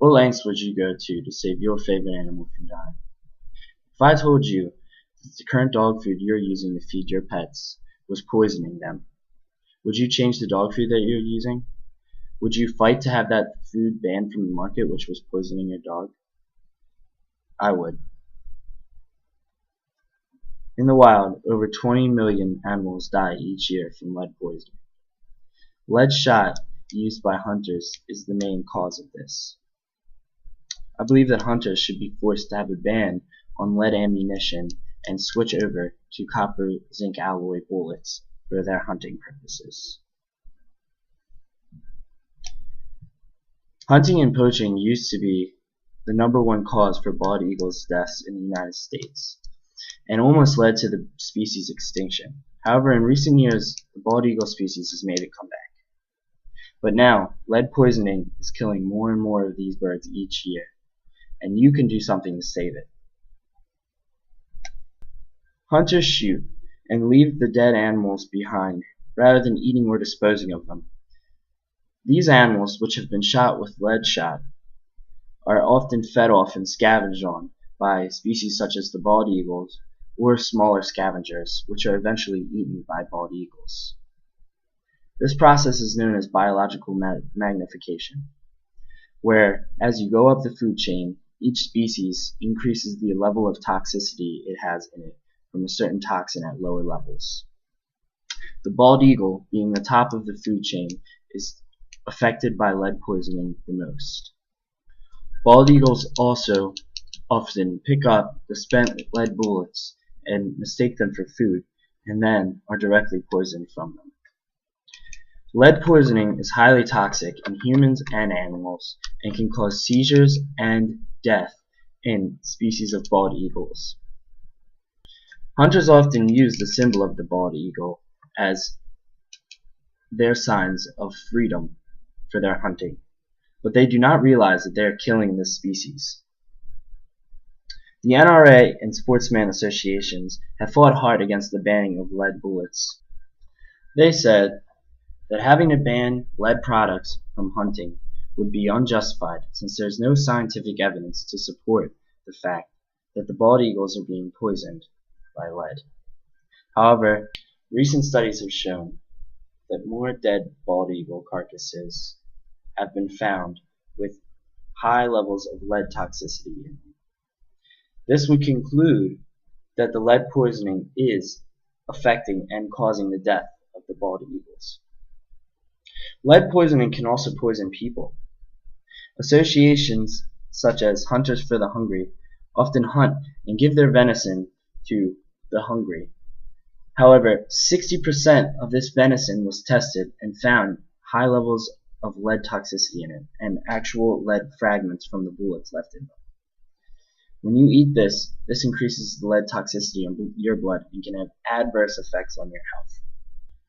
What lengths would you go to save your favorite animal from dying? If I told you that the current dog food you're using to feed your pets was poisoning them, would you change the dog food that you're using? Would you fight to have that food banned from the market which was poisoning your dog? I would. In the wild, over 20 million animals die each year from lead poisoning. Lead shot used by hunters is the main cause of this. I believe that hunters should be forced to have a ban on lead ammunition and switch over to copper zinc alloy bullets for their hunting purposes. Hunting and poaching used to be the #1 cause for bald eagles deaths in the United States, and almost led to the species extinction. However, in recent years, the bald eagle species has made a comeback. But now, lead poisoning is killing more and more of these birds each year, and you can do something to save it. Hunters shoot and leave the dead animals behind rather than eating or disposing of them. These animals, which have been shot with lead shot, are often fed off and scavenged on by species such as the bald eagles or smaller scavengers, which are eventually eaten by bald eagles. This process is known as biological magnification, where as you go up the food chain, each species increases the level of toxicity it has in it from a certain toxin at lower levels. The bald eagle, being the top of the food chain, is affected by lead poisoning the most. Bald eagles also often pick up the spent lead bullets and mistake them for food, and then are directly poisoned from them. Lead poisoning is highly toxic in humans and animals, and can cause seizures and death in species of bald eagles. Hunters often use the symbol of the bald eagle as their signs of freedom for their hunting, but they do not realize that they are killing this species. The NRA and sportsman associations have fought hard against the banning of lead bullets. They said that having to ban lead products from hunting would be unjustified, since there is no scientific evidence to support the fact that the bald eagles are being poisoned by lead. However, recent studies have shown that more dead bald eagle carcasses have been found with high levels of lead toxicity in them. This would conclude that the lead poisoning is affecting and causing the death of the bald eagles. Lead poisoning can also poison people. Associations such as Hunters for the Hungry often hunt and give their venison to the hungry. However, 60% of this venison was tested and found high levels of lead toxicity in it, and actual lead fragments from the bullets left in them. When you eat this increases the lead toxicity in your blood and can have adverse effects on your health.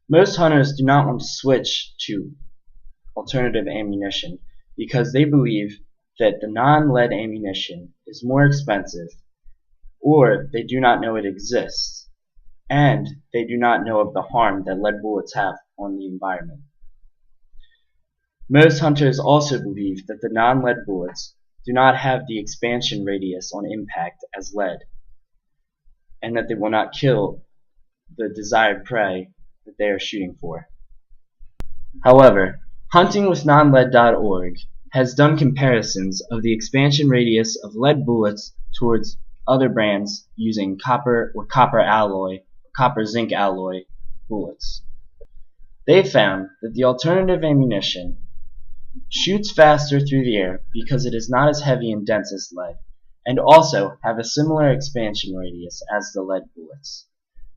Most hunters do not want to switch to alternative ammunition because they believe that the non-lead ammunition is more expensive, or they do not know it exists, and they do not know of the harm that lead bullets have on the environment. Most hunters also believe that the non-lead bullets do not have the expansion radius on impact as lead, and that they will not kill the desired prey that they are shooting for. However, huntingwithnonlead.org has done comparisons of the expansion radius of lead bullets towards other brands using copper or copper alloy, copper zinc alloy bullets. They found that the alternative ammunition shoots faster through the air because it is not as heavy and dense as lead, and also have a similar expansion radius as the lead bullets.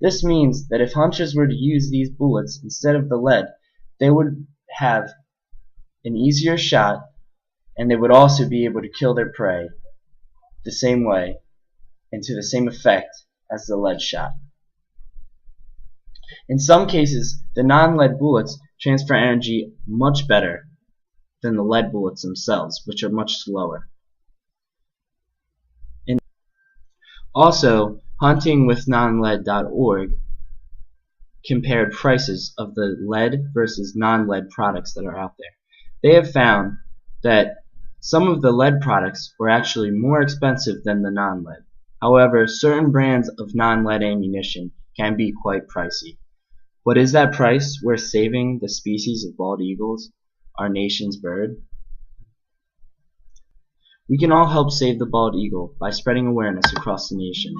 This means that if hunters were to use these bullets instead of the lead, they would have an easier shot, and they would also be able to kill their prey the same way and to the same effect as the lead shot. In some cases, the non-lead bullets transfer energy much better than the lead bullets themselves, which are much slower. Also, huntingwithnonlead.org compared prices of the lead versus non-lead products that are out there. They have found that Some of the lead products were actually more expensive than the non-lead. However, certain brands of non-lead ammunition can be quite pricey. But is that price worth saving the species of bald eagles, our nation's bird? We can all help save the bald eagle by spreading awareness across the nation.